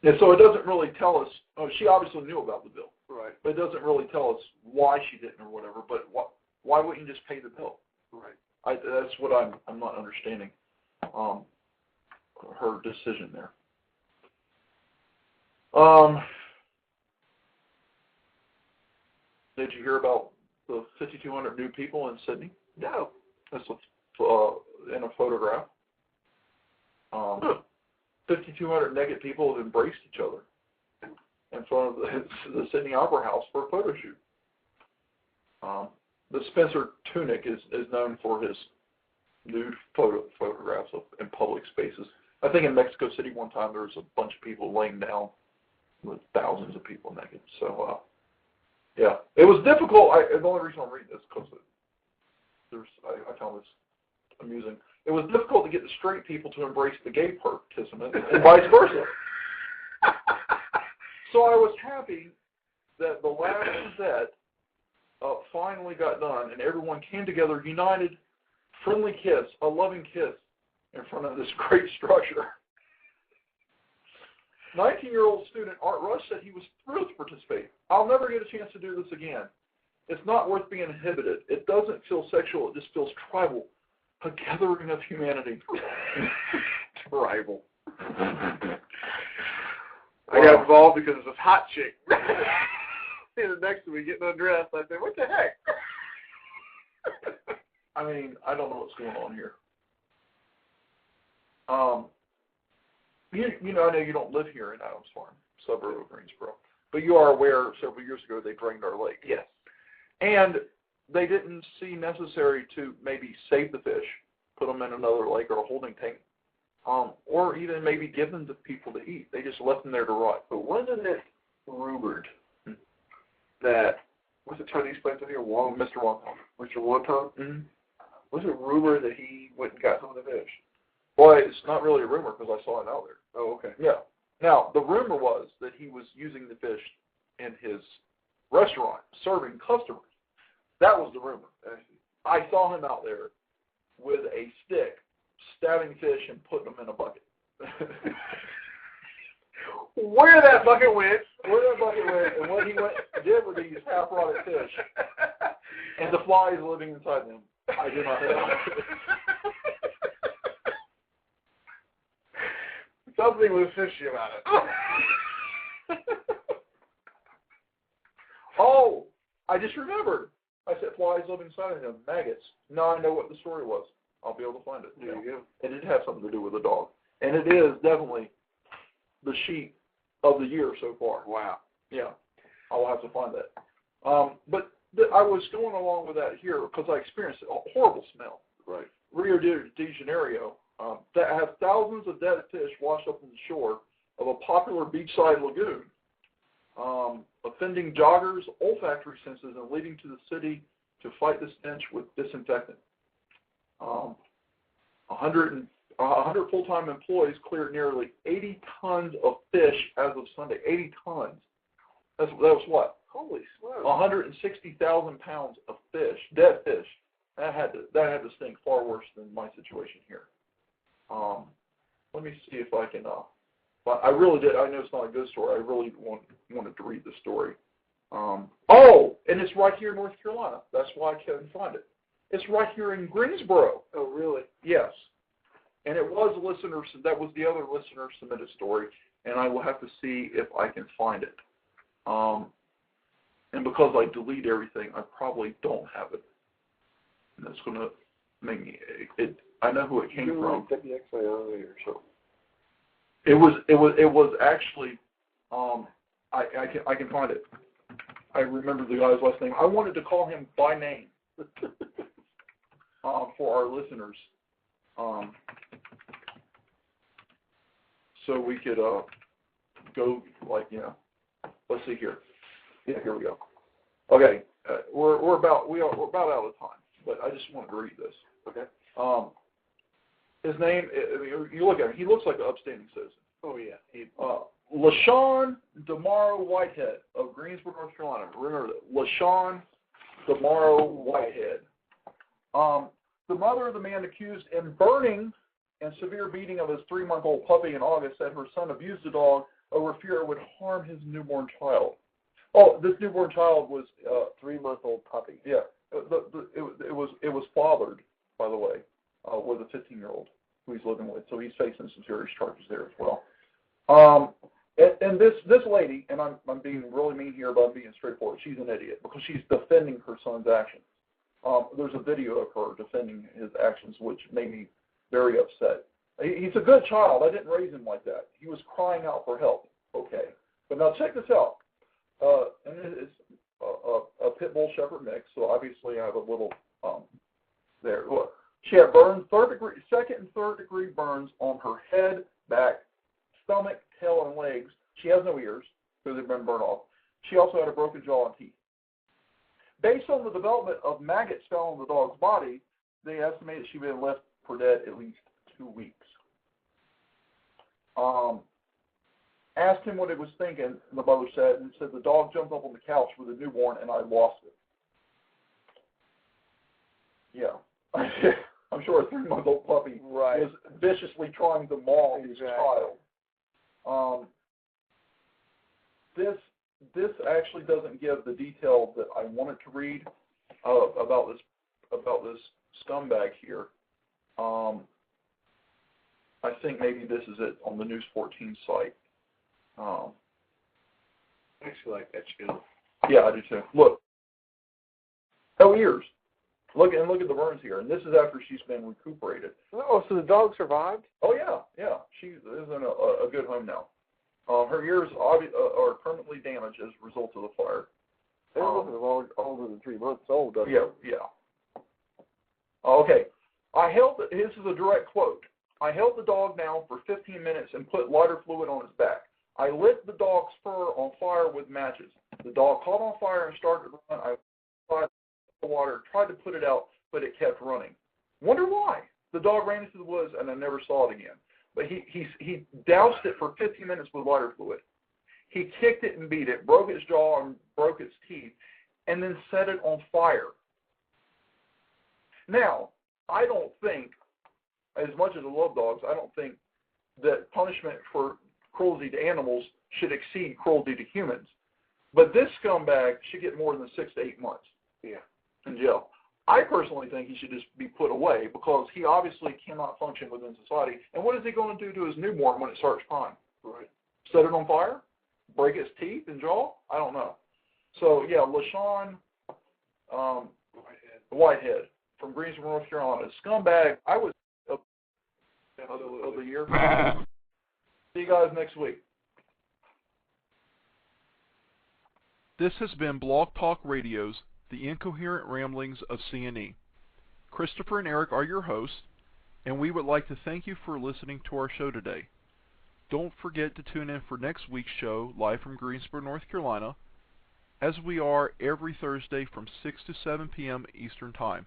And so it doesn't really tell us. Oh, she obviously knew about the bill, right? But it doesn't really tell us why she didn't or whatever. But why wouldn't you just pay the bill? Right. That's what I'm not understanding. Her decision there. Did you hear about the 5,200 new people in Sydney? No. That's in a photograph. 5,200 naked people have embraced each other in front of the Sydney Opera House for a photo shoot. The Spencer Tunick is known for his nude photographs in public spaces. I think in Mexico City one time there was a bunch of people laying down with thousands of people naked. So, yeah. It was difficult. The only reason I'm reading this is because I found this amusing. It was difficult to get the straight people to embrace the gay participant and vice versa. So I was happy that the last set finally got done and everyone came together, united, friendly kiss, a loving kiss in front of this great structure. 19-year-old student Art Rush said he was thrilled to participate. I'll never get a chance to do this again. It's not worth being inhibited. It doesn't feel sexual. It just feels tribal. A gathering of humanity. Tribal. I got involved because of this hot chick. Standing next to me getting undressed. I said, what the heck? I don't know what's going on here. I know you don't live here in Adams Farm, suburb of Greensboro, but you are aware several years ago they drained our lake. Yes. And they didn't see necessary to maybe save the fish, put them in another lake or a holding tank, or even maybe give them to people to eat. They just left them there to rot. But wasn't it rumored that, what's the Chinese place in here? Mr. Wonton. Mr. Wonton? Mm-hmm. Was it rumored that he went and got some of the fish? Well, it's not really a rumor because I saw it out there. Oh, okay. Yeah. Now, the rumor was that he was using the fish in his restaurant, serving customers. That was the rumor. I saw him out there with a stick, stabbing fish and putting them in a bucket. Where that bucket went and what he did with these half-rotted fish and the flies living inside them, I do not know. Something was fishy about it. Oh, I just remembered. I said, flies live inside of him, maggots. Now I know what the story was. I'll be able to find it. There you go. And it has something to do with the dog. And it is definitely the sheep of the year so far. Wow. Yeah. I'll have to find that. But I was going along with that here because I experienced a horrible smell. Right. Rio de Janeiro, that has thousands of dead fish washed up on the shore of a popular beachside lagoon, offending joggers' olfactory senses and leading to the city to fight the stench with disinfectant. 100 full-time employees cleared nearly 80 tons of fish as of Sunday. 80 tons. That was what? Holy smokes. 160,000 pounds of fish, dead fish. That had to stink far worse than my situation here. Let me see if I can. But I really did. I know it's not a good story. I really wanted to read the story. And it's right here in North Carolina. That's why I couldn't find it. It's right here in Greensboro. Oh, really? Yes. And it was listeners. That was the other listener submitted story, and I will have to see if I can find it. And because I delete everything, I probably don't have it. And that's going to make me. I know who it came from. It was actually. I can find it. I remember the guy's last name. I wanted to call him by name for our listeners, so we could go Let's see here. Yeah, here we go. Okay, we're about out of time, but I just wanted to read this. Okay. His name. You look at him. He looks like an upstanding citizen. Oh yeah. LaShawn DeMauro Whitehead of Greensboro, North Carolina. Remember that. LaShawn DeMauro Whitehead. The mother of the man accused in burning and severe beating of his 3-month-old puppy in August said her son abused the dog over fear it would harm his newborn child. Oh, this newborn child was 3-month-old puppy. Yeah, it was fathered, by the way, with a 15-year-old who he's living with. So he's facing some serious charges there as well. And this lady, and I'm being really mean here, but I'm being straightforward. She's an idiot because she's defending her son's actions. There's a video of her defending his actions, which made me very upset. He's a good child. I didn't raise him like that. He was crying out for help. Okay, but now check this out. And it's a pit bull shepherd mix, so obviously I have a little there. Look, she had burns, second and third degree burns on her head, back, stomach, tail, and legs. She has no ears because they've been burned off. She also had a broken jaw and teeth. Based on the development of maggots found on the dog's body, they estimated she'd been left for dead at least 2 weeks. Asked him what he was thinking, the mother said, and said the dog jumped up on the couch with a newborn and I lost it. Yeah. I'm sure a 3-month-old puppy was viciously trying to maul his child. This actually doesn't give the detail that I wanted to read about this scumbag here. I think maybe this is it on the News 14 site. I actually like that show. Yeah, I do too. Look. No ears. Look at the burns here, and this is after she's been recuperated. Oh, so the dog survived? Oh yeah. She is in a good home now. Her ears are permanently damaged as a result of the fire. They're older than 3 months old, doesn't it? Yeah. Okay. This is a direct quote. I held the dog down for 15 minutes and put lighter fluid on his back. I lit the dog's fur on fire with matches. The dog caught on fire and started to run. I applied the water, tried to put it out, but it kept running. Wonder why? The dog ran into the woods and I never saw it again. But he doused it for 15 minutes with lighter fluid. He kicked it and beat it, broke its jaw and broke its teeth, and then set it on fire. Now, I don't think, as much as I love dogs, I don't think that punishment for cruelty to animals should exceed cruelty to humans. But this scumbag should get more than 6 to 8 months in jail. I personally think he should just be put away because he obviously cannot function within society. And what is he going to do to his newborn when it starts crying? Right. Set it on fire? Break its teeth and jaw? I don't know. So, yeah, LaShawn Whitehead from Greensboro, North Carolina. Scumbag. I was of the year. See you guys next week. This has been Blog Talk Radio's The Incoherent Ramblings of CNE. Christopher and Eric are your hosts, and we would like to thank you for listening to our show today. Don't forget to tune in for next week's show, live from Greensboro, North Carolina, as we are every Thursday from 6 to 7 p.m. Eastern Time.